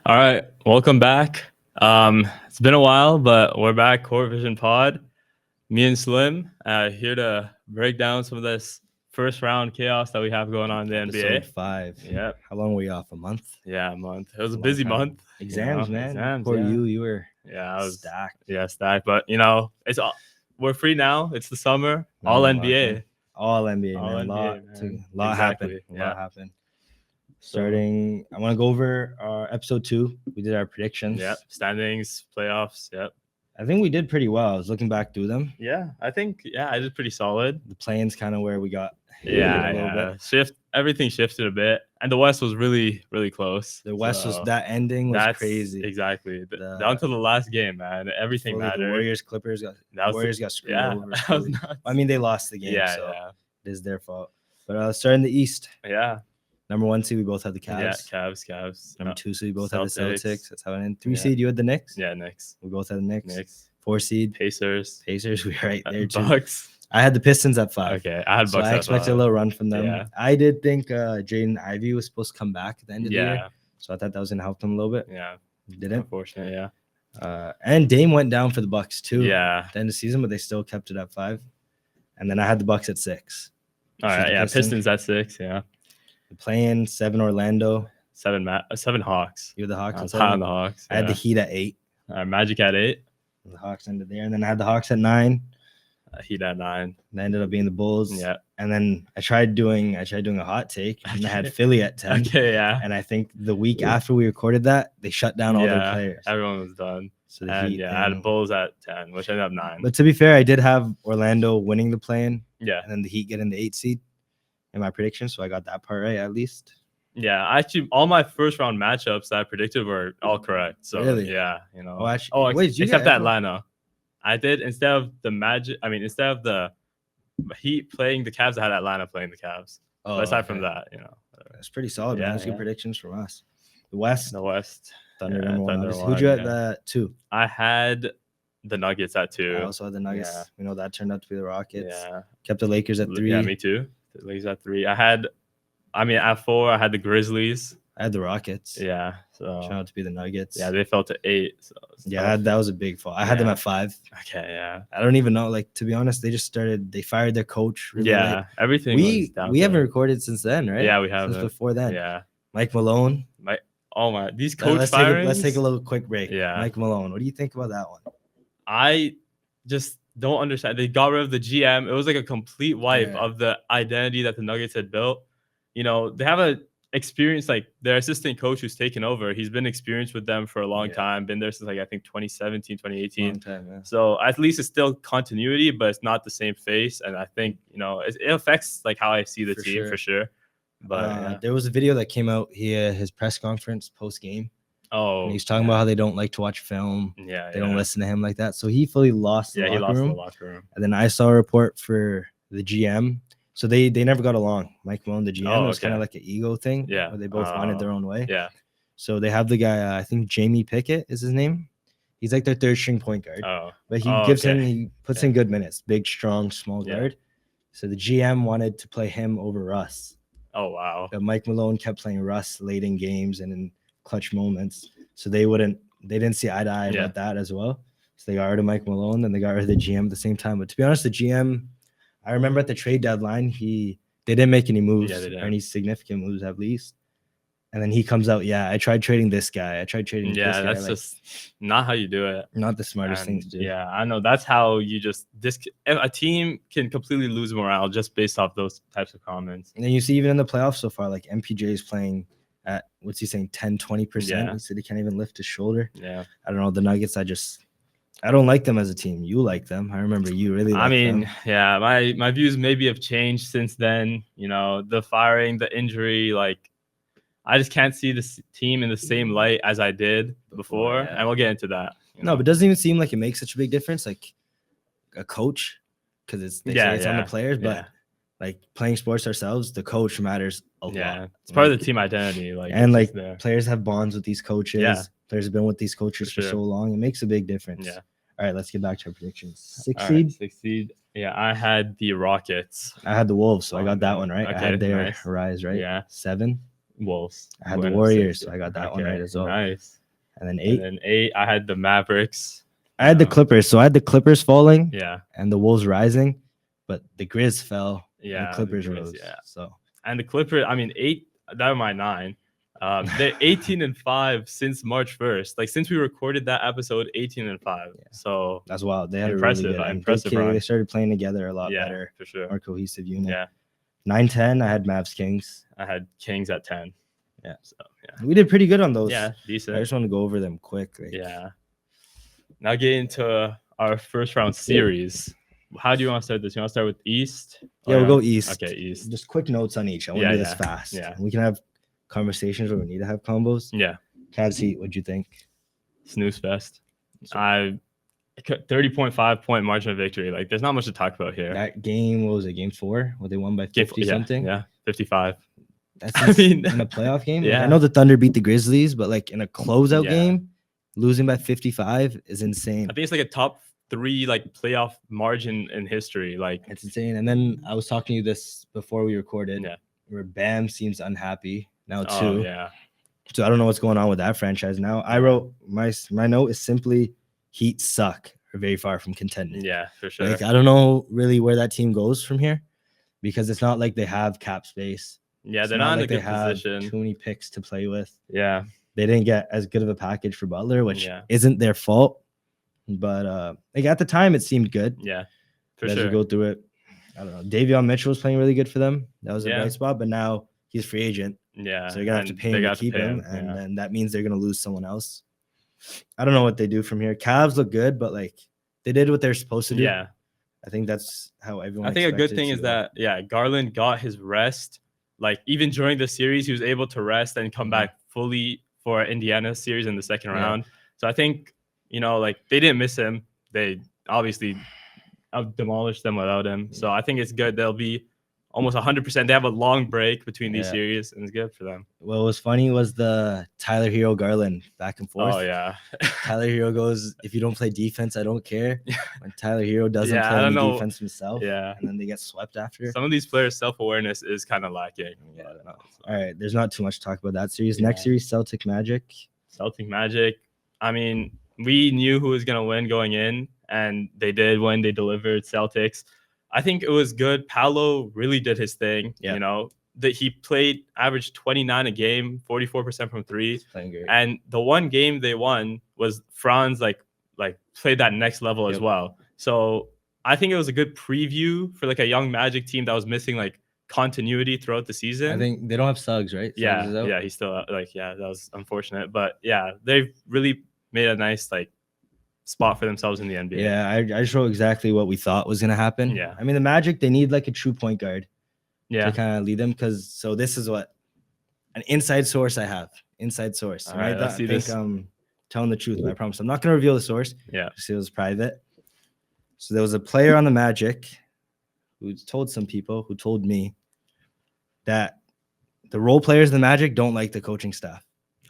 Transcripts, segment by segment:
All right, welcome back. It's been a while, but we're back. CourtVision Pod. Me and Slim here to break down some of this first round chaos that we have going on in the NBA. Episode 5. Yep. How long were you off? A month? Yeah, a month. It was a Long busy time. month. Exams, man. Exams. Poor yeah. you were Yeah, I was stacked. Yeah, stacked. But it's all, we're free now. It's the summer. Now All we're NBA. locked in. All NBA, All man. NBA, man. Lot Exactly, happened. A yeah. lot happened. Starting, I want to go over our episode 2. We did our predictions. Yep. Standings, playoffs. Yep. I think we did pretty well. I was looking back through them. Yeah, I think I did pretty solid. The play-in's kind of where we got Yeah, a little bit. Everything shifted a bit, and the West was really, really close. The West was So that ending was that's crazy. Exactly. Down to the last game, man. Everything Fully, mattered. The Warriors, Clippers got screwed yeah, over. that was nuts. I mean, they lost the game, Yeah, so it is their fault. But starting the East. yeah. Number 1 seed, we both had the Cavs. Yeah, Cavs. Number 2 seed, we both had the Celtics. Celtics. That's how it ended. 3 seed, you had the Knicks. Yeah, Knicks. We both had the Knicks. 4 seed, Pacers. We were right there too. Bucks. I had the Pistons at 5. Okay, I had Bucks. So I expected a little run from them. Yeah. I did think Jaden Ivey was supposed to come back at the end of the year. Yeah. So I thought that was gonna help them a little bit. Yeah. Didn't. Unfortunate. Yeah. And Dame went down for the Bucks too. Yeah. At the end of the season, but they still kept it at 5. And then I had the Bucks at 6. All right. Yeah. Pistons at 6. Yeah. Playing 7 Orlando. 7 Hawks. You had the Hawks I at was 7. high on the Hawks. I had the Heat at 8. Magic at 8. The Hawks ended there, and then I had the Hawks at 9. Heat at 9. That ended up being the Bulls. Yeah. And then I tried doing a hot take, and I had Philly at 10. Okay, yeah. And I think the week after we recorded that, they shut down all their players. Everyone was done. So the Heat, I had Bulls at 10, which ended up 9. But to be fair, I did have Orlando winning the play-in. Yeah. And then the Heat getting the 8 seed in my prediction, so I got that part right at least. Yeah, actually, all my first round matchups that I predicted were all correct. So really? Yeah, Except Atlanta. I did instead of the Heat playing the Cavs, I had Atlanta playing the Cavs. But aside from that, that's pretty solid. Yeah, man. That's good predictions from us. The West. Thunder Number 1. Thunder Who'd you at that 2? I had the Nuggets at 2. I also had the Nuggets. Yeah. We know that turned out to be the Rockets. Yeah. Kept the Lakers at 3. Yeah, me too. The Lakers at 3. At 4, I had the Grizzlies. I had the Rockets. Yeah. So turned out to be the Nuggets. Yeah, they fell to 8. So that was a big fall. I had them at 5. Okay, yeah. I don't even know. Like, to be honest, they fired their coach. Really late. Everything. We haven't recorded since then, right? Yeah, we haven't. Since before then. Yeah. Mike Malone. These coach let's take a little quick break. Yeah. Mike Malone. What do you think about that one? I just don't understand. They got rid of the GM. It was like a complete wipe of the identity that the Nuggets had built. They have a experience, like their assistant coach who's taken over. He's been experienced with them for a long time. Been there since I think 2017, 2018. Long time, yeah. So at least it's still continuity, but it's not the same face. And I think, it affects like how I see the team for sure. But there was a video that came out here, his press conference post game. Oh, and he's talking about how they don't like to watch film. Yeah, they don't listen to him like that. So he fully lost. He lost the locker room. And then I saw a report for the GM. So they never got along. Mike Malone, the GM, it was kind of like an ego thing. Yeah, where they both wanted their own way. Yeah. So they have the guy. I think Jamie Pickett is his name. He's like their 3rd string point guard. Oh, but he puts in good minutes. Big, strong, small guard. So the GM wanted to play him over Russ. Oh wow. But Mike Malone kept playing Russ late in games and in clutch moments. So they didn't see eye to eye about that as well. So they got rid of Mike Malone, then they got rid of the GM at the same time. But to be honest, the GM, I remember at the trade deadline, they didn't make any moves or any significant moves at least. And then he comes out, I tried trading this guy. I tried trading this guy. Yeah, that's just not how you do it. Not the smartest thing to do. Yeah, I know. That's how you a team can completely lose morale just based off those types of comments. And then you see even in the playoffs so far, like MPJ is playing at, what's he saying, 10, 20%. Yeah. He said he can't even lift his shoulder. Yeah. I don't know. The Nuggets, I don't like them as a team. You like them. I remember you really liked them. Yeah, my views maybe have changed since then. The firing, the injury, like I just can't see this team in the same light as I did before. And we'll get into that. No, but it doesn't even seem like it makes such a big difference. Like a coach, because it's on the players, but like playing sports ourselves, the coach matters a lot. Yeah, it's part of the team identity. Players have bonds with these coaches. Yeah. Players have been with these coaches for so long. It makes a big difference. Yeah. All right, let's get back to our predictions. 6 seed? 6 seed. Yeah, I had the Rockets. I had the Wolves, so I got that one right. Okay, I had their rise, right? Yeah. 7. Wolves. I had the Winning Warriors, 6. so I got that one right as well. Nice. And then And 8. then 8, I had the Mavericks. I had the Clippers. So I had the Clippers falling Yeah. and the Wolves rising, but the Grizz fell. Yeah. And the Clippers Grizz, rose. Yeah. So and the Clippers, I mean, 8, that was my 9. They're 18-5 since March 1st. Like since we recorded that episode, 18-5. Yeah. So that's wild. They had impressive, a really good impressive run. run. They started playing together a lot better. For sure. More cohesive unit. Yeah. 9-10, I had Mavs Kings. I had Kings at 10. Yeah. So yeah. We did pretty good on those. Yeah, decent. I just want to go over them quick. Yeah. Now get into our first round series. How do you want to start this? You want to start with East? Yeah, we'll go East. Okay, East. Just quick notes on each. I want to do this fast. Yeah. We can have conversations where we need to have combos. Yeah. Cavs Heat, what'd you think? Snooze fest. 30.5 point margin of victory. Like, there's not much to talk about here. That game, what was it? Game 4? Where they won by 50 something? Yeah, 55. That's in a playoff game. Yeah. Like, I know the Thunder beat the Grizzlies, but like in a closeout game, losing by 55 is insane. I think it's like a top 3 like playoff margin in history. Like, it's insane. And then I was talking to you this before we recorded. Yeah. Where Bam seems unhappy now too. Oh, yeah. So I don't know what's going on with that franchise now. I wrote my note is simply Heat suck or very far from contending. Yeah, for sure. Like I don't know really where that team goes from here because it's not like they have cap space. Yeah, they're not in a good have position. Too many picks to play with. Yeah. They didn't get as good of a package for Butler, which isn't their fault. But like at the time it seemed good. Yeah. For as sure. you go through it. I don't know. Davion Mitchell was playing really good for them. That was a bright spot, but now he's a free agent. Yeah. So you're gonna have to pay him to keep him, and then that means they're gonna lose someone else. I don't know what they do from here. Cavs look good, but like they did what they're supposed to do. Yeah. I think that's how everyone. I think a good thing is that Garland got his rest. Like even during the series, he was able to rest and come back fully for Indiana series in the second round. So I think like they didn't miss him. They obviously demolished them without him. So I think it's good. They'll be almost 100%. They have a long break between these series, and it's good for them. What was funny was the Tyler Hero Garland back and forth. Oh yeah. Tyler Hero goes, "If you don't play defense, I don't care." When Tyler Hero doesn't play any defense himself, and then they get swept after. Some of these players' self-awareness is kind of lacking. Yeah, I don't know. All right, there's not too much to talk about that series. Next series, Celtic Magic. Celtic Magic. I mean, we knew who was gonna win going in, and they did win. They delivered. Celtics. I think it was good. Paolo really did his thing. That he played averaged 29 a game, 44% from 3. Playing great. And the one game they won was Franz like played that next level as well. So I think it was a good preview for like a young Magic team that was missing like continuity throughout the season. I think they don't have Suggs, right? Yeah, he's still that was unfortunate, but yeah, they've really made a nice like spot for themselves in the NBA. Yeah, I just wrote exactly what we thought was gonna happen. Yeah, I mean the Magic, they need like a true point guard. Yeah, to kind of lead them so this is what an inside source I have. Inside source. All right, I think I'm telling the truth, but I promise I'm not gonna reveal the source. Yeah, because it was private. So there was a player on the Magic who told some people who told me that the role players in the Magic don't like the coaching staff.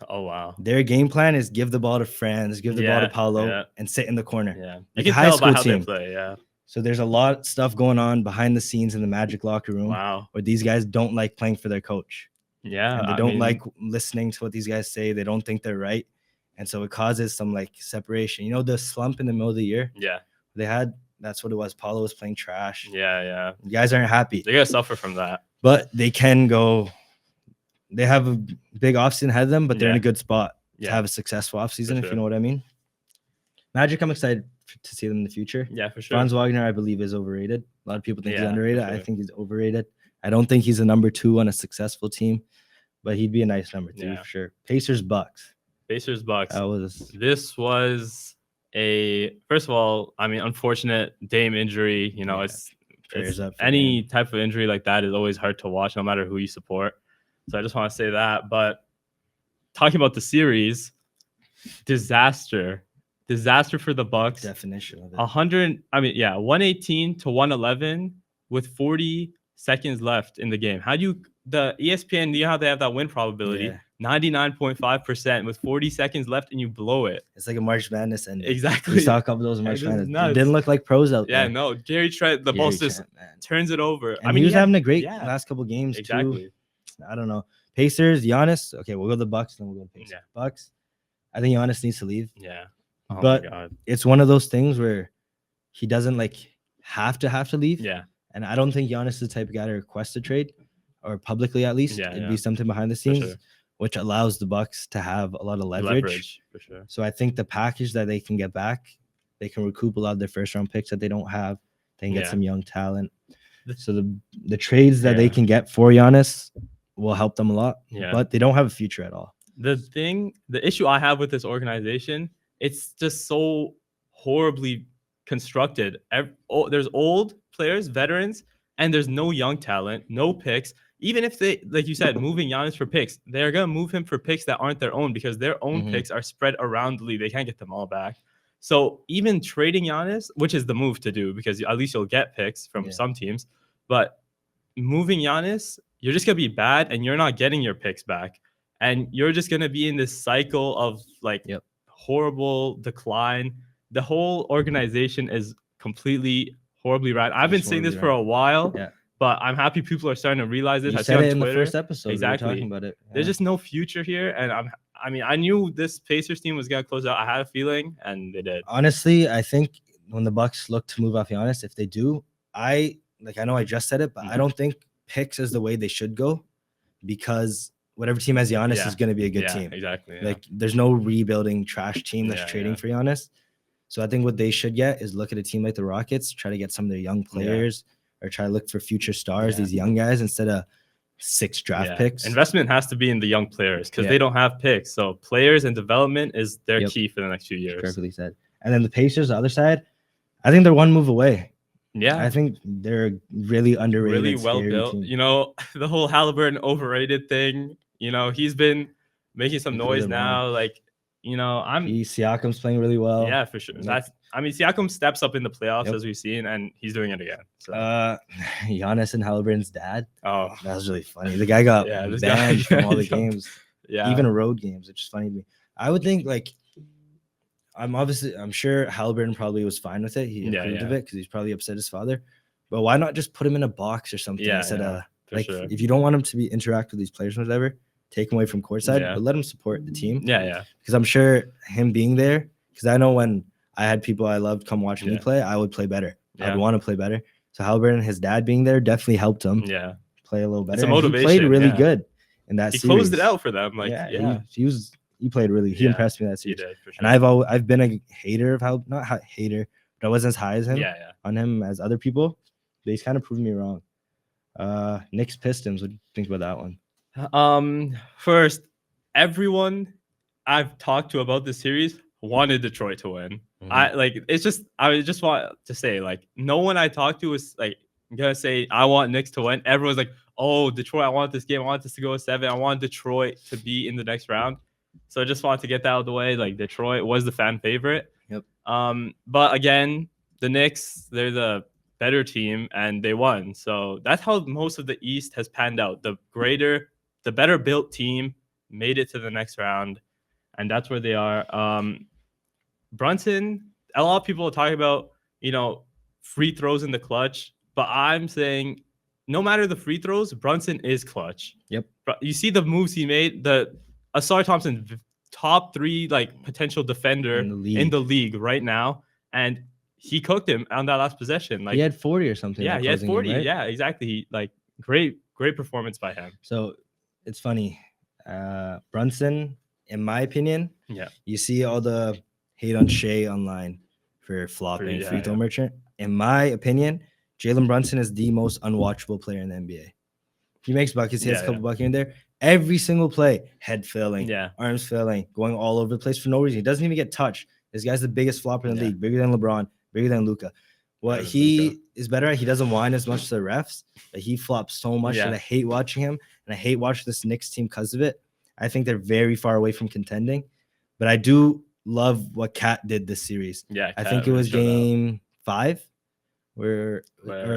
Oh wow. Their game plan is give the ball to Franz, give the ball to Paolo, and sit in the corner. Yeah, like you can tell by how they play. Yeah. So there's a lot of stuff going on behind the scenes in the Magic locker room. Wow. Where these guys don't like playing for their coach. Yeah. And they don't like listening to what these guys say. They don't think they're right. And so it causes some like separation. The slump in the middle of the year. Yeah. That's what it was. Paolo was playing trash. Yeah. You guys aren't happy. They're gonna suffer from that. But they can go. They have a big offseason ahead of them, but they're in a good spot to have a successful offseason, if you know what I mean. Magic, I'm excited to see them in the future. Yeah, for sure. Franz Wagner, I believe, is overrated. A lot of people think he's underrated. Sure. I think he's overrated. I don't think he's a number 2 on a successful team, but he'd be a nice number 2 for sure. Pacers, Bucks. This was first of all, I mean, unfortunate Dame injury. It's any type of injury like that is always hard to watch, no matter who you support. So I just want to say that. But talking about the series, disaster for the Bucks. Definition of it. 118 to 111 with 40 seconds left in the game. How do you the ESPN? You know how they have that win probability? 99.5% with 40 seconds left, and you blow it. It's like a March Madness ending. Exactly. We saw a couple of those in March Madness. It didn't look like pros out there. Yeah, no. Gary Trent, the ball just turns it over. And he was having a great last couple games too. I don't know. Pacers, Giannis. Okay, we'll go to the Bucks, then we'll go to Pacers. Yeah. Bucks. I think Giannis needs to leave. Yeah. Oh but my God. It's one of those things where he doesn't like have to leave. Yeah. And I don't think Giannis is the type of guy to request a trade, or publicly at least. It'd be something behind the scenes, which allows the Bucks to have a lot of leverage. For sure. So I think the package that they can get back, they can recoup a lot of their first round picks that they don't have. They can get some young talent. So the trades that they can get for Giannis will help them a lot. Yeah. But they don't have a future at all. The issue I have with this organization, it's just so horribly constructed. There's old players, veterans, and there's no young talent, no picks. Even if they, like you said, moving Giannis for picks, they're going to move him for picks that aren't their own, because their own picks are spread around the league. They can't get them all back. So even trading Giannis, which is the move to do, because at least you'll get picks from some teams, but moving Giannis, you're just going to be bad, and you're not getting your picks back. And you're just going to be in this cycle of like horrible decline. The whole organization is completely horribly ran. I've been saying this for a while, but I'm happy people are starting to realize this. You I said it on Twitter. In the first episode. Exactly. We were talking about it. There's just no future here. And I knew this Pacers team was going to close out. I had a feeling, and they did. Honestly, I think when the Bucks look to move off Giannis, if they do, I know I just said it, but I don't think picks is the way they should go, because whatever team has Giannis is going to be a good team. Exactly. Like, there's no rebuilding trash team that's trading for Giannis. So I think what they should get is look at a team like the Rockets, try to get some of their young players, or try to look for future stars, these young guys, instead of 6 draft picks. Investment has to be in the young players, because they don't have picks. So players and development is their key for the next few years. Perfectly said. And then the Pacers, the other side, I think they're one move away. Yeah, I think they're really underrated, really well built. Team. You know, the whole Halliburton overrated thing. You know, he's been making some noise now. Like, you know, Siakam's playing really well. Yeah, for sure. Siakam steps up in the playoffs as we've seen, and he's doing it again. So. Giannis and Halliburton's dad. Oh, that was really funny. The guy got banned from all the games. Yeah, even road games, which is funny to me. I would think I'm sure Halliburton probably was fine with it. He approved of it because he's probably upset his father. But why not just put him in a box or something instead of if you don't want him to interact with these players or whatever, take him away from courtside, but let him support the team. Yeah. Because I'm sure him being there, because I know when I had people I loved come watch me play, I would play better. I'd want to play better. So Halliburton and his dad being there definitely helped him play a little better. It's a motivation. He played really good in that series. He closed it out for them. He played really. He impressed me that series. He did, for sure. And I've been a hater of not hater, but I wasn't as high as him on him as other people. But he's kind of proven me wrong. Knicks Pistons. What do you think about that one? First, everyone I've talked to about this series wanted Detroit to win. I just want to say, like, no one I talked to was like gonna say I want Knicks to win. Everyone's like, oh, Detroit, I want this game. I want this to go 7. I want Detroit to be in the next round. So I just wanted to get that out of the way. Like, Detroit was the fan favorite. Yep. But again, the Knicks, they're the better team, and they won. So that's how most of the East has panned out. The better built team made it to the next round, and that's where they are. Brunson, a lot of people are talking about, free throws in the clutch, but I'm saying no matter the free throws, Brunson is clutch. Yep. You see the moves he made. Asar Thompson, top 3 potential defender in the league right now, and he cooked him on that last possession. He had 40 or something. Yeah, he had 40. Right? Yeah, exactly. Great performance by him. So it's funny. Brunson, in my opinion, you see all the hate on Shea online for flopping free throw merchant. In my opinion, Jalen Brunson is the most unwatchable player in the NBA. He makes buckets, he has a couple buckets in there. Every single play, head failing, arms failing, going all over the place for no reason. He doesn't even get touched. This guy's the biggest flopper in the league, bigger than LeBron, bigger than Luka. What he is better at, he doesn't whine as much to the refs, but he flops so much that I hate watching him, and I hate watching this Knicks team because of it. I think they're very far away from contending, but I do love what Cat did this series. Yeah, I think it was game 5 or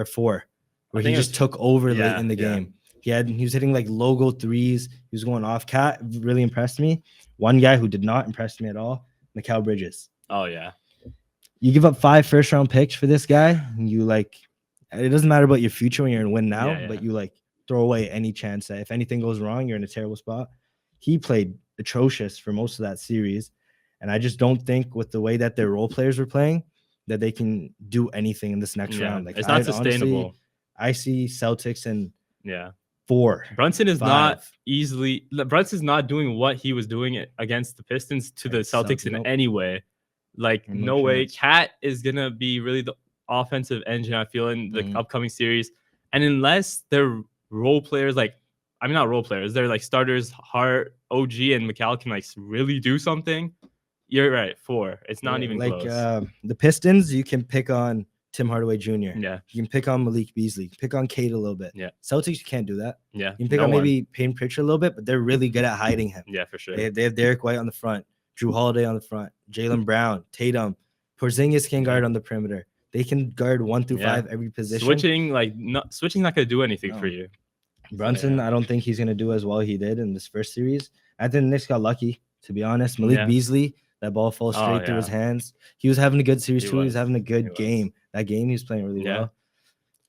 4, where he just took over late in the game. He was hitting logo threes. He was going off. Cat really impressed me. One guy who did not impress me at all, Mikal Bridges. Oh yeah. You give up 5 first-round picks for this guy, and it doesn't matter about your future when you're in win now, but you throw away any chance that if anything goes wrong, you're in a terrible spot. He played atrocious for most of that series. And I just don't think with the way that their role players were playing that they can do anything in this next round. Like, it's not sustainable. I see Celtics in 4. Brunson is 5. not easily. Brunson's not doing what he was doing against the Pistons to the Celtics in any way. Like, no way. Cat is gonna be really the offensive engine, I feel, in the upcoming series. And unless they're role players, not role players, they're like starters, Hart, OG, and McCall can like really do something. You're right, 4. It's not even close. The Pistons, you can pick on Tim Hardaway Jr. Yeah. You can pick on Malik Beasley. Pick on Cade a little bit. Yeah. Celtics, you can't do that. Yeah. You can pick on maybe Payne Pritchard a little bit, but they're really good at hiding him. Yeah, for sure. They have Derek White on the front, Drew Holiday on the front, Jaylen Brown, Tatum, Porzingis can guard on the perimeter. They can guard 1 through 5 every position. Switching's not gonna do anything for you. Brunson, I don't think he's gonna do as well he did in this first series. I think the Knicks got lucky, to be honest. Malik Beasley, that ball falls straight through his hands. He was having a good series too. He was having a good game. That game he was playing really well.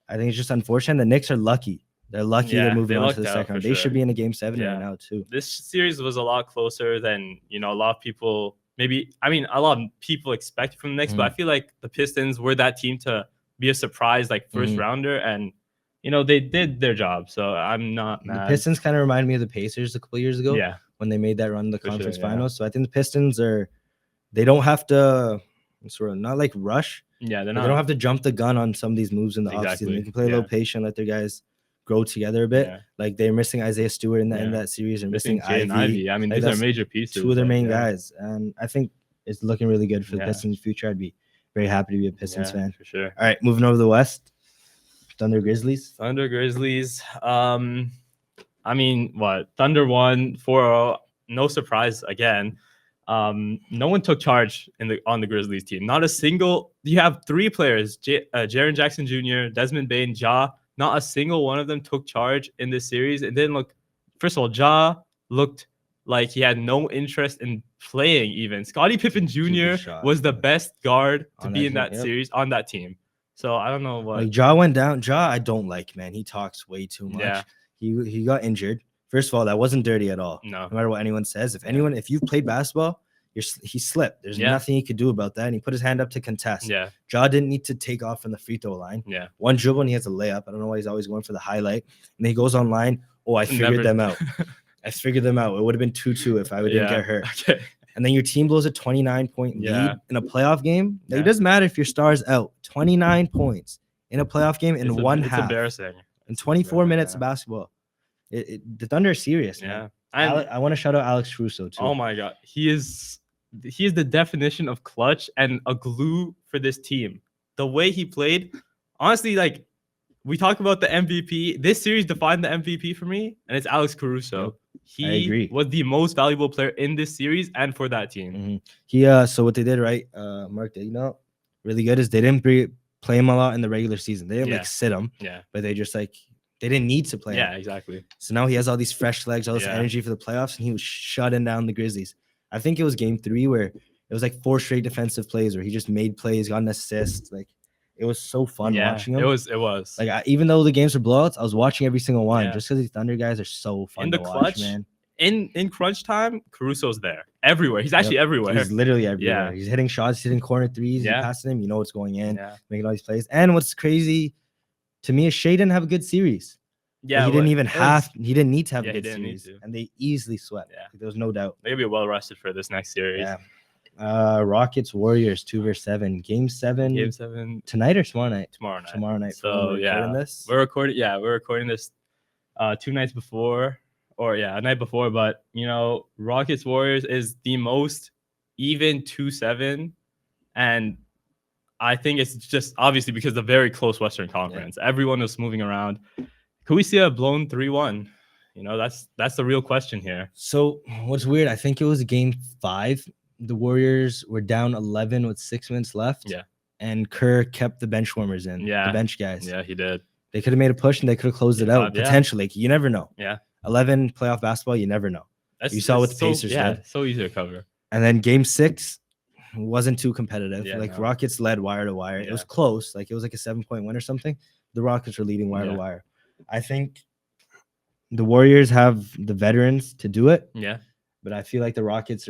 I think it's just unfortunate. The Knicks are lucky. They're lucky they're moving on to the second round. They should be in a game 7 right now too. This series was a lot closer than a lot of people a lot of people expect from the Knicks, but I feel like the Pistons were that team to be a surprise first rounder, and they did their job. So I'm not mad. The Pistons kind of remind me of the Pacers a couple years ago. Yeah. When they made that run in the conference finals. So I think the Pistons they don't have to sort of not like rush. Yeah, they don't have to jump the gun on some of these moves in the offseason. They can play a little patient, let their guys grow together a bit. Yeah. Like they're missing Isaiah Stewart in that series and missing Ivy. I mean, these are major pieces. 2 of their main guys. And I think it's looking really good for the Pistons' future. I'd be very happy to be a Pistons fan. For sure. All right, moving over to the West. Thunder Grizzlies. Thunder won 4-0. No surprise again. No one took charge on the Grizzlies team. Not a single. You have 3 players: Jaren Jackson Jr., Desmond Bane, Ja. Not a single one of them took charge in this series. It didn't look. First of all, Ja looked like he had no interest in playing. Even Scottie Pippen Jr. was the best guard to be in that series on that team. So I don't know what. Like Ja went down. Ja, I don't like, man. He talks way too much. Yeah. He got injured. First of all, that wasn't dirty at all. No matter what anyone says. If you've played basketball, he slipped. There's nothing he could do about that. And he put his hand up to contest. Yeah. Ja didn't need to take off from the free throw line. Yeah. One dribble and he has a layup. I don't know why he's always going for the highlight. And then he goes online. Oh, I figured them out. I figured them out. It would have been 2-2 if I didn't get hurt. Okay. And then your team blows a 29-point lead in a playoff game. It doesn't matter if your star's out. 29 points in a playoff game in one half. It's embarrassing. In 24 minutes of basketball. The Thunder are serious, man. I want to shout out Alex Caruso too. Oh my God, he is the definition of clutch and a glue for this team. The way he played, honestly, like we talk about the MVP. This series defined the MVP for me, and it's Alex Caruso. He was the most valuable player in this series and for that team. So what they did right, Mark, really good is they didn't play him a lot in the regular season. They didn't sit him, but they just they didn't need to play him. Yeah, exactly. So now he has all these fresh legs, all this energy for the playoffs, and he was shutting down the Grizzlies. I think it was game 3 where it was 4 straight defensive plays where he just made plays, got an assist. It was so fun watching him. It was. Even though the games were blowouts, I was watching every single one just because these Thunder guys are so fun to watch, man. In crunch time, Caruso's there everywhere. He's actually everywhere. He's literally everywhere. He's hitting shots, hitting corner threes, passing him. You know what's going in, making all these plays. And what's crazy to me is Shea didn't have a good series. Yeah, he didn't need to have a good series, and they easily swept. Yeah, there was no doubt. They'll be well rested for this next series. Yeah. Rockets Warriors 2-7. Game 7 tonight or tomorrow night? Tomorrow night. So we're recording this 2 nights before, or a night before. But Rockets Warriors is the most even 2-7, and I think it's just obviously because of the very close Western Conference. Everyone was moving around. Could we see a blown 3-1? That's the real question here. So what's weird, I think it was game 5. The Warriors were down 11 with 6 minutes left. Yeah. And Kerr kept the bench warmers in. Yeah. The bench guys. Yeah, he did. They could have made a push and they could have closed it out. Potentially. You never know. Yeah. 11 playoff basketball, you never know. You saw what the Pacers did. So easy to cover. And then game 6 wasn't too competitive. Rockets led wire to wire. It was close. It was a 7-point win or something. The Rockets were leading wire to wire. I think the Warriors have the veterans to do it. Yeah. But I feel like the Rockets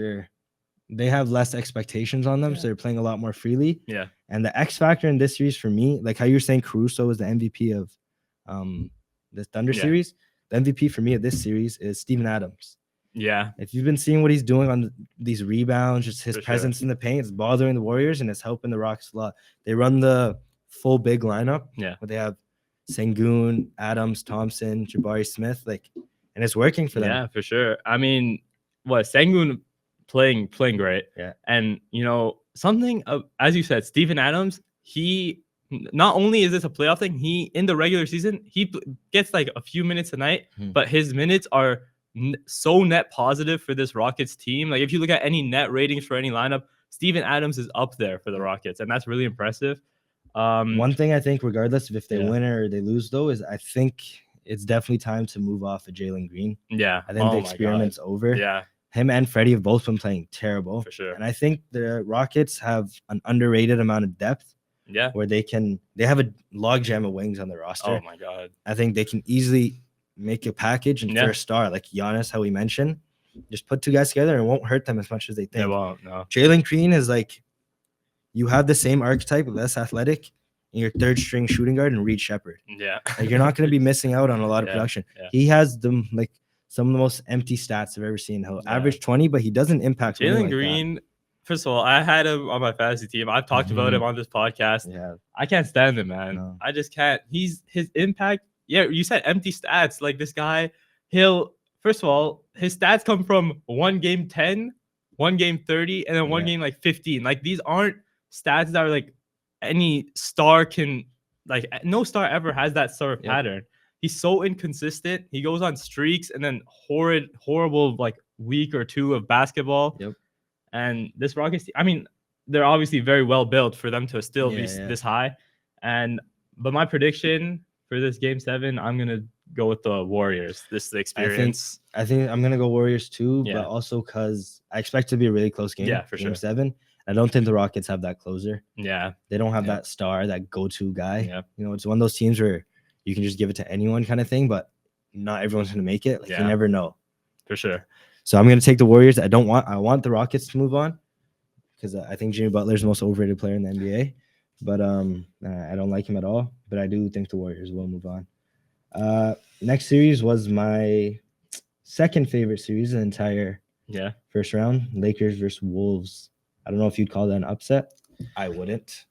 they have less expectations on them, so they're playing a lot more freely. Yeah. And the X factor in this series for me, like how you're saying Caruso is the MVP of the Thunder series, the MVP for me of this series is Steven Adams. Yeah. If you've been seeing what he's doing on these rebounds, just his presence in the paint, it's bothering the Warriors and it's helping the Rockets a lot. They run the full big lineup. Yeah. Where they have Sengun, Adams, Thompson, Jabari Smith, and it's working for them. Yeah, for sure. I mean, Sengun playing great. Yeah. And something as you said, Steven Adams, he not only is this a playoff thing, he in the regular season, he gets like a few minutes a night, but his minutes are so net positive for this Rockets team. Like if you look at any net ratings for any lineup, Steven Adams is up there for the Rockets, and that's really impressive. One thing I think, regardless of if they win or they lose, though, is I think it's definitely time to move off of Jalen Green. Yeah. I think the experiment's over. Yeah. Him and Freddie have both been playing terrible. For sure. And I think the Rockets have an underrated amount of depth. Yeah. Where they have a logjam of wings on their roster. Oh my God. I think they can easily make a package and for a star like Giannis, how we mentioned, just put two guys together and it won't hurt them as much as they think. It won't, no. Jalen Green is like, you have the same archetype, less athletic, in your third string shooting guard and Reed Shepherd. Yeah. Like you're not going to be missing out on a lot of production. Yeah. He has some of the most empty stats I've ever seen. He'll average 20, but he doesn't impact Jalen Green. First of all, I had him on my fantasy team. I've talked about him on this podcast. Yeah. I can't stand him, man. No. I just can't. His impact. Yeah, you said empty stats. Like this guy, first of all, his stats come from 1 game 10, 1 game 30, and then 1 game like 15. Like these aren't stats that are like any star can, like no star ever has that sort of pattern. He's so inconsistent. He goes on streaks and then horrible like week or two of basketball. Yep. And this Rockets team, I mean, they're obviously very well built for them to still be this high. But my prediction for this game 7, I'm gonna go with the Warriors. This is the experience. I think I'm gonna go Warriors too, but also because I expect it to be a really close game. Yeah, for game sure. 7. I don't think the Rockets have that closer. Yeah. They don't have that star, that go-to guy. Yeah. It's one of those teams where you can just give it to anyone kind of thing, but not everyone's gonna make it. Like you never know. For sure. So I'm gonna take the Warriors. I want the Rockets to move on because I think Jimmy Butler's the most overrated player in the NBA. But I don't like him at all. But I do think the Warriors will move on. Next series was my second favorite series in the entire first round. Lakers versus Wolves. I don't know if you'd call that an upset. I wouldn't.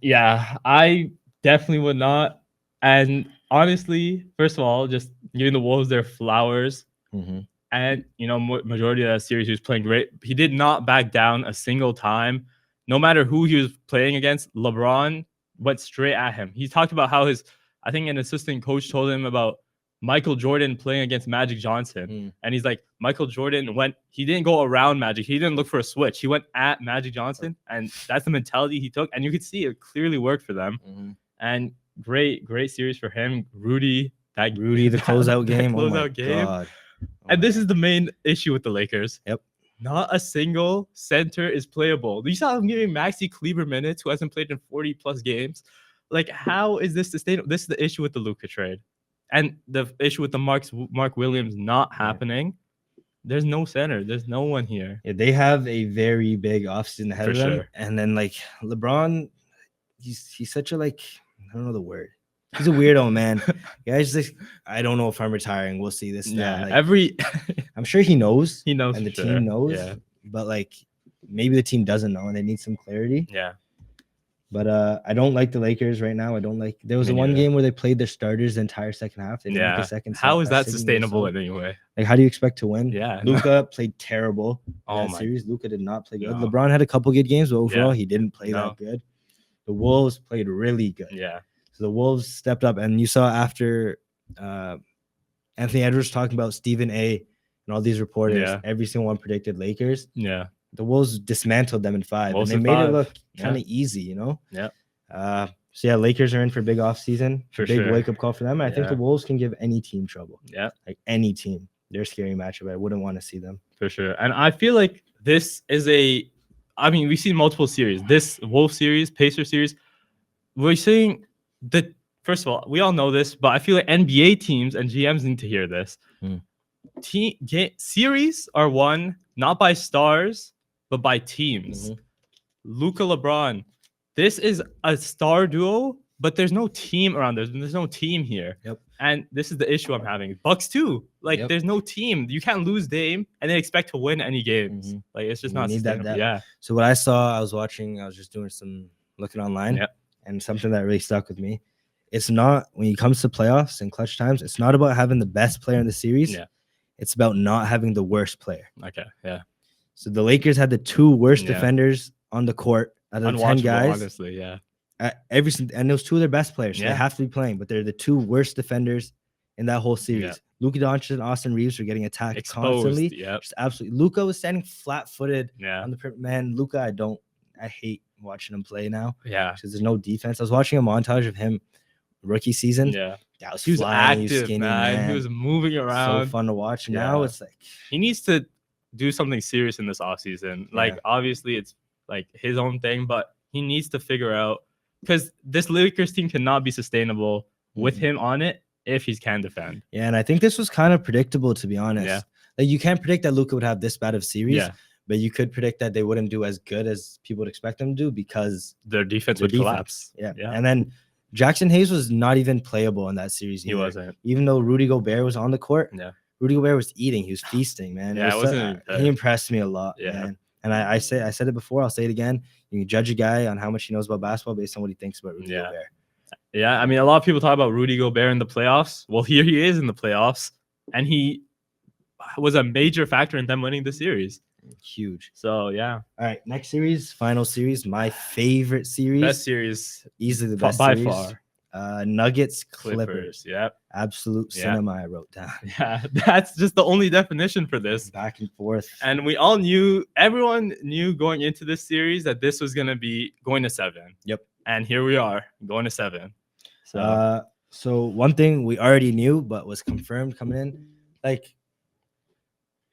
Yeah, I definitely would not. And honestly, first of all, just giving the Wolves their flowers. Mm-hmm. And, majority of that series, he was playing great. He did not back down a single time. No matter who he was playing against, LeBron went straight at him. He talked about how I think an assistant coach told him about Michael Jordan playing against Magic Johnson. And he's like, Michael Jordan he didn't go around Magic. He didn't look for a switch. He went at Magic Johnson. And that's the mentality he took. And you could see it clearly worked for them. Mm-hmm. And great series for him. Rudy, the closeout game. Closeout game. God. And this is the main issue with the Lakers. Yep. Not a single center is playable. You saw him giving Maxi Kleber minutes, who hasn't played in 40+ games. Like, how is this sustainable? This is the issue with the Luka trade. And the issue with the Mark Williams not happening. There's no center. There's no one here. Yeah, they have a very big offseason ahead of them. Sure. And then, LeBron, he's such a, I don't know the word. He's a weirdo, man. Guys, I don't know if I'm retiring. We'll see this. I'm sure he knows. He knows, and the team knows. Yeah. But maybe the team doesn't know, and they need some clarity. Yeah. But I don't like the Lakers right now. I don't like. There was one game where they played their starters the entire second half. They didn't make a second. How is that sustainable in any way? How do you expect to win? Yeah. Luka played terrible in that series. Luka did not play good. No. LeBron had a couple good games, but overall he didn't play that good. The Wolves played really good. Yeah. So the Wolves stepped up, and you saw after Anthony Edwards talking about Stephen A. and all these reporters, every single one predicted Lakers. Yeah. The Wolves dismantled them in 5, and they made it look kind of easy, Yeah. So Lakers are in for big offseason. For big sure. wake-up call for them. I think the Wolves can give any team trouble. Yeah. Any team. They're a scary matchup. I wouldn't want to see them. For sure. And I feel like this is we've seen multiple series. This Wolves series, Pacer series, we're seeing the first of all, we all know this, but I feel like NBA teams and GMs need to hear this. Series are won not by stars, but by teams. Luka, LeBron. This is a star duo, but there's no team around. There's no team here. Yep. And this is the issue I'm having. Bucks too. Like there's no team. You can't lose Dame and then expect to win any games. Like it's just not sustainable. Yeah. So what I saw, I was just doing some looking online, and something that really stuck with me. It's not, when it comes to playoffs and clutch times, it's not about having the best player in the series. Yeah. It's about not having the worst player. Okay. Yeah. So the Lakers had the 2 worst defenders on the court out of the 10 guys. Honestly, yeah. And those 2 of their best players. So they have to be playing, but they're the 2 worst defenders in that whole series. Yeah. Luka Doncic and Austin Reeves were getting attacked constantly. Just absolutely. Luka was standing flat-footed on the man. Luka, I hate watching him play now. Yeah. Because there's no defense. I was watching a montage of him rookie season. Yeah. He was flying, active, skinny, man. He was moving around. So fun to watch. Now it's like he needs to do something serious in this offseason. Like obviously it's like his own thing, but he needs to figure out, because this Lakers team cannot be sustainable with him on it if he can defend. Yeah, and I think this was kind of predictable, to be honest. Yeah. Like you can't predict that Luka would have this bad of series, but you could predict that they wouldn't do as good as people would expect them to do because their defense would collapse. Yeah. And then Jackson Hayes was not even playable in that series. He wasn't. Even though Rudy Gobert was on the court. Yeah. Rudy Gobert was eating. He was feasting, man. He impressed me a lot, man. And I said it before, I'll say it again. You can judge a guy on how much he knows about basketball based on what he thinks about Rudy Gobert. Yeah, I mean, a lot of people talk about Rudy Gobert in the playoffs. Well, here he is in the playoffs, and he was a major factor in them winning the series. Huge. So, yeah. All right, next series, final series, my favorite series. Best series. Easily the best by series. far. Nuggets, Clippers. Yep. Absolute cinema, I wrote down. Yeah, that's just the only definition for this. Back and forth. And everyone knew going into this series that this was going to be going to 7. Yep. And here we are, going to 7. So one thing we already knew, but was confirmed coming in, like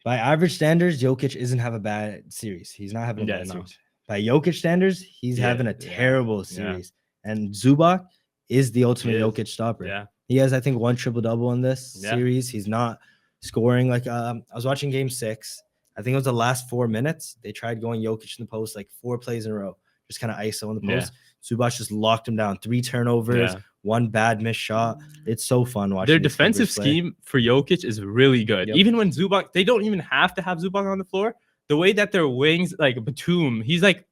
by average standards, Jokic isn't have a bad series. He's not having a bad series. By Jokic standards, he's having a terrible series. And Zubac is the ultimate Jokic stopper. Yeah. He has, I think, 1 triple-double in this series. He's not scoring. Like I was watching Game 6. I think it was the last 4 minutes. They tried going Jokic in the post like 4 plays in a row, just kind of ISO in the post. Zubac just locked him down. 3 turnovers, 1 bad missed shot. It's so fun watching. Their defensive scheme for Jokic is really good. Yep. Even when Zubac, they don't even have to have Zubac on the floor. The way that their wings, like Batum, he's like,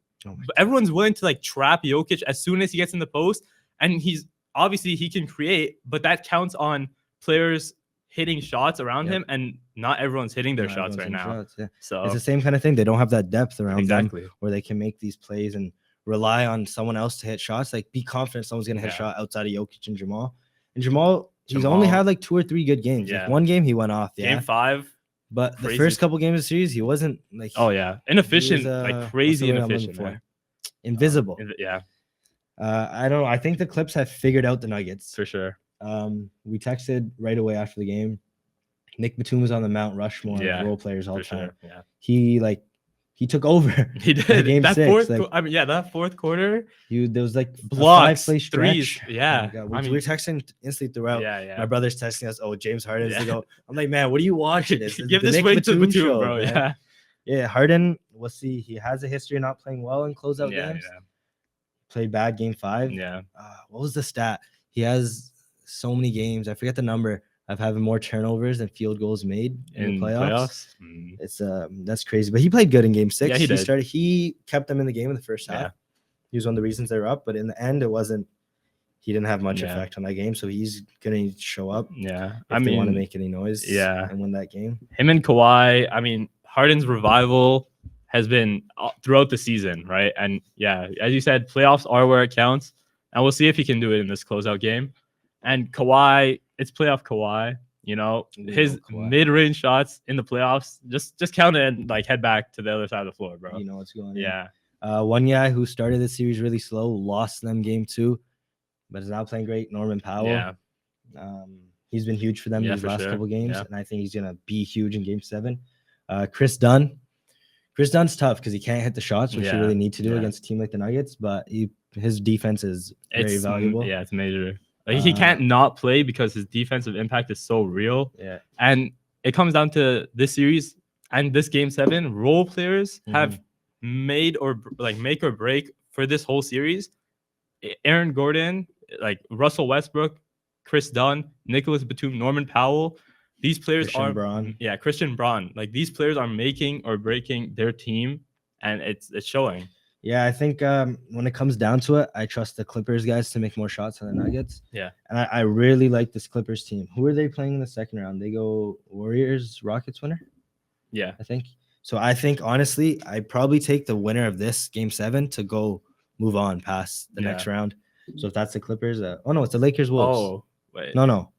everyone's willing to like trap Jokic as soon as he gets in the post. And he's obviously he can create, but that counts on players hitting shots around him, and not everyone's hitting their shots right now. So it's the same kind of thing. They don't have that depth around them where they can make these plays and rely on someone else to hit shots. Like be confident someone's gonna hit a shot outside of Jokic and Jamal. And Jamal, he's only had like 2 or 3 good games. Like 1 game he went off. Game 5. But the first couple games of the series, he wasn't like inefficient, like crazy inefficient. Invisible. I don't know. I think the Clips have figured out the Nuggets for sure. We texted right away after the game. Nick Batum was on the Mount Rushmore of role players all time. Yeah. He took over. He did. Game that 6. That fourth quarter. There was like blocks, 5-play stretch. 3s. Yeah. We were texting instantly throughout. Yeah. My brother's texting us, "Oh, James Harden." I'm like, man, what are you watching? Give this way to Batum, show, bro. Man. Yeah. Harden. We'll see. He has a history of not playing well in closeout games. Yeah. Played bad game 5. Yeah. What was the stat? He has so many games. I forget the number of having more turnovers than field goals made in the playoffs. It's that's crazy. But he played good in game 6. Yeah, he did. He kept them in the game in the first half. He was one of the reasons they were up. But in the end, he didn't have much effect on that game. So he's gonna need to show up. Yeah. If they want to make any noise. Yeah. And win that game. Him and Kawhi. I mean, Harden's revival has been throughout the season, right? And as you said, playoffs are where it counts. And we'll see if he can do it in this closeout game. And Kawhi, it's playoff Kawhi. You know, his mid-range shots in the playoffs, just count it and like head back to the other side of the floor, bro. You know what's going on. Yeah. One guy who started the series really slow, lost them game 2, but is now playing great. Norman Powell. Yeah. He's been huge for them these last couple games, and I think he's gonna be huge in game 7. Chris Dunn. Chris Dunn's tough because he can't hit the shots, which you really need to do against a team like the Nuggets, but his defense is very valuable. Yeah, it's major. Like he can't not play because his defensive impact is so real. Yeah. And it comes down to this series and this game 7. Role players have made or make or break for this whole series. Aaron Gordon, like Russell Westbrook, Chris Dunn, Nicholas Batum, Norman Powell. These players Christian Braun. Like these players are making or breaking their team, and it's showing. Yeah, I think when it comes down to it, I trust the Clippers guys to make more shots than the Nuggets. Yeah. And I really like this Clippers team. Who are they playing in the second round? They go Warriors, Rockets winner? Yeah. I think. So I think, honestly, I'd probably take the winner of this game 7 to go move on past the next round. So if that's the Clippers, no, it's the Lakers Wolves. Oh, wait. No.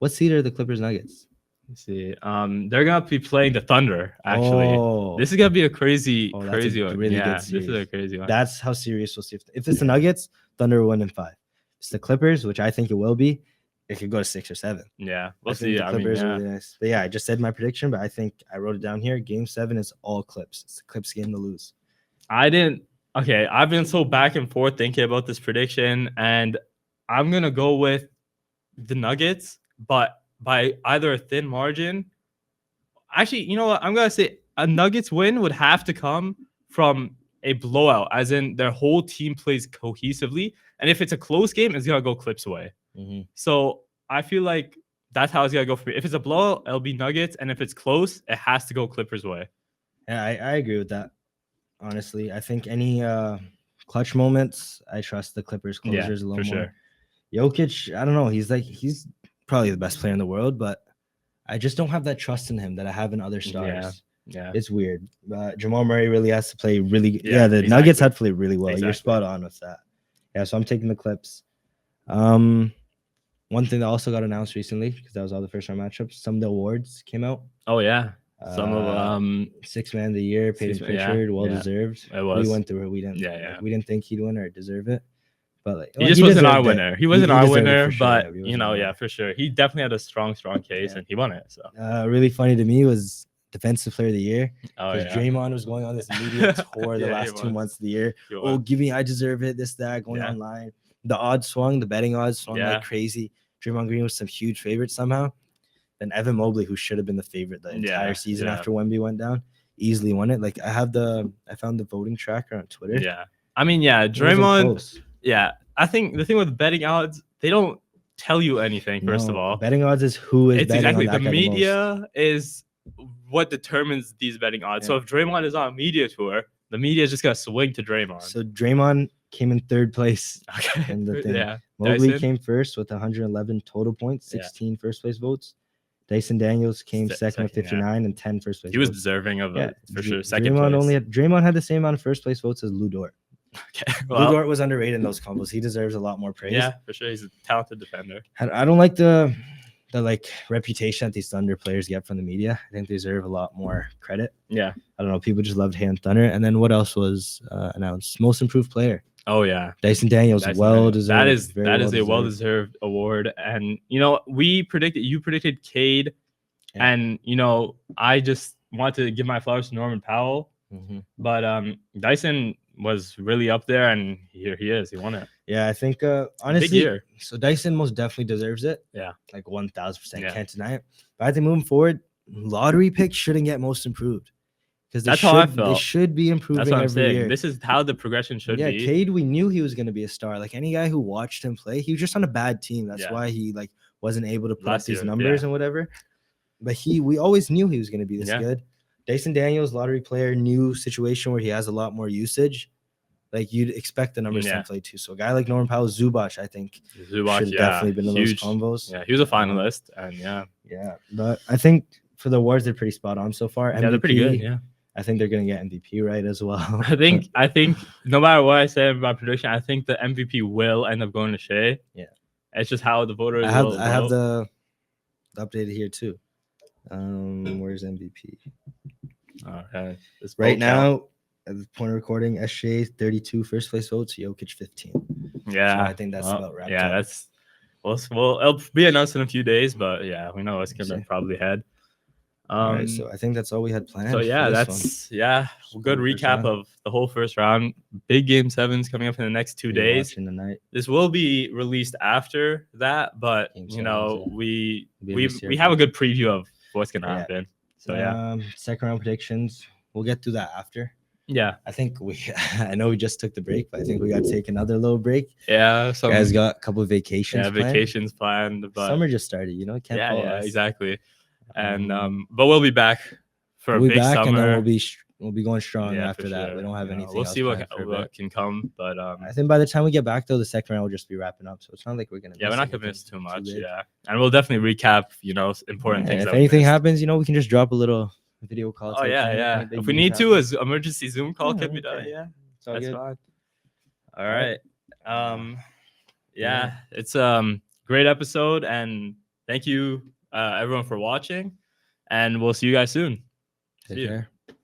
What seed are the Clippers Nuggets? Let's see. They're gonna be playing the Thunder. Actually, this is gonna be a crazy one. Really good series. This is a crazy one. That's how serious we'll see. If it's the Nuggets, Thunder will win in 5. If it's the Clippers, which I think it will be, it could go to 6 or 7. Yeah, we'll see. The Clippers are really nice. But yeah, I just said my prediction, but I think I wrote it down here. Game 7 is all Clips. It's the Clips game to lose. I've been so back and forth thinking about this prediction, and I'm gonna go with the Nuggets, but by either a thin margin. Actually, you know what? I'm gonna say a Nuggets win would have to come from a blowout, as in their whole team plays cohesively. And if it's a close game, it's gonna go Clips away. So I feel like that's how it's gonna go for me. If it's a blowout, it'll be Nuggets, and if it's close, it has to go Clippers way. Yeah, I agree with that. Honestly, I think any clutch moments, I trust the Clippers closers a little more. Sure. Jokic, I don't know. He's probably the best player in the world, but I just don't have that trust in him that I have in other stars. Yeah. It's weird. Jamal Murray really has to play really good. Yeah, the Nuggets have to play really well. Exactly. You're spot on with that. Yeah, so I'm taking the Clips. One thing that also got announced recently, because that was all the first round matchups, some of the awards came out. Oh, yeah. Some of Sixth Man of the Year, Peyton Pritchard, well deserved. It was. We went through it. We didn't. We didn't think he'd win or deserve it. But he just wasn't our winner. He wasn't our winner, but for sure. He definitely had a strong case, and he won it. So really funny to me was Defensive Player of the Year. Because Draymond was going on this media tour the last 2 months of the year. I deserve it, this, that, going online. The odds swung, the betting odds swung like crazy. Draymond Green was some huge favorite somehow. Then Evan Mobley, who should have been the favorite the entire season after Wemby went down, easily won it. Like I found the voting tracker on Twitter. Yeah. I mean, Draymond. Yeah, I think the thing with betting odds, they don't tell you anything. First of all, betting odds is who is betting exactly on that the media is what determines these betting odds. So if Draymond is on a media tour, the media is just gonna swing to Draymond. So Draymond came in 3rd place. In the thing. Mobley came first with 111 total points, 16 first place votes. Dyson Daniels came second with 59 and 10 first place. He was votes. deserving of it for sure. Second Draymond had the same amount of first place votes as Lou Dort. Okay, Lou Dort was underrated in those combos. He deserves a lot more praise. Yeah, for sure. He's a talented defender. I don't like the reputation that these Thunder players get from the media. I think they deserve a lot more credit. Yeah. I don't know. People just loved hand Thunder. And then what else was announced? Most improved player. Oh yeah. Dyson Daniels, well-deserved. That is a well-deserved award. And you predicted Cade, and I just want to give my flowers to Norman Powell. But Dyson was really up there, and here he is. He won it. Yeah, I think honestly, big year. So Dyson most definitely deserves it. Yeah, like 1,000%. Can't deny it. But I think moving forward, lottery picks shouldn't get most improved because they should be improving. That's what I'm every saying. year. This is how the progression should be. Yeah, Cade, we knew he was going to be a star. Like any guy who watched him play, he was just on a bad team. That's why he wasn't able to put up these numbers and whatever. But we always knew he was going to be this good. Dyson Daniels, lottery player, new situation where he has a lot more usage. Like you'd expect the numbers to play too. So a guy like Norman Powell, Zubac, I think should definitely been in those combos. Yeah, he was a finalist, and yeah. But I think for the awards, they're pretty spot on so far. MVP, they're pretty good. Yeah, I think they're gonna get MVP right as well. I think no matter what I say about prediction, I think the MVP will end up going to Shea. Yeah, it's just how the voters. I have the updated here too. Where's MVP? Okay, right now. At the point of recording, SJ 32 first place votes, Jokic 15. Yeah, so I think that's about right. Yeah, that's well, it'll be announced in a few days, but we know it's gonna probably head. All right, so I think that's all we had planned. So yeah, that's good recap of the whole first round. Big game 7s coming up in the next 2 days. Tonight. This will be released after that, but Game you know, sevens, we have a good preview of what's gonna happen. So second round predictions. We'll get to that after. Yeah, I think I know we just took the break, but I think we got to take another little break. Yeah, guys got a couple of vacations. Vacations planned, but summer just started. You know, can't follow us. Exactly. And but we'll be back for a big summer, and then we'll be going strong after that. Sure. We don't have anything. We'll see what can come, but I think by the time we get back though, the second round will just be wrapping up. So it's not like we're gonna. We're not gonna miss too much. And we'll definitely recap. You know, important things. If anything happens, you know, we can just drop a little video call. Oh yeah. If we need to, as emergency Zoom call can be done. Yeah, that's fine. All right. It's great episode, and thank you everyone for watching, and we'll see you guys soon. Take care.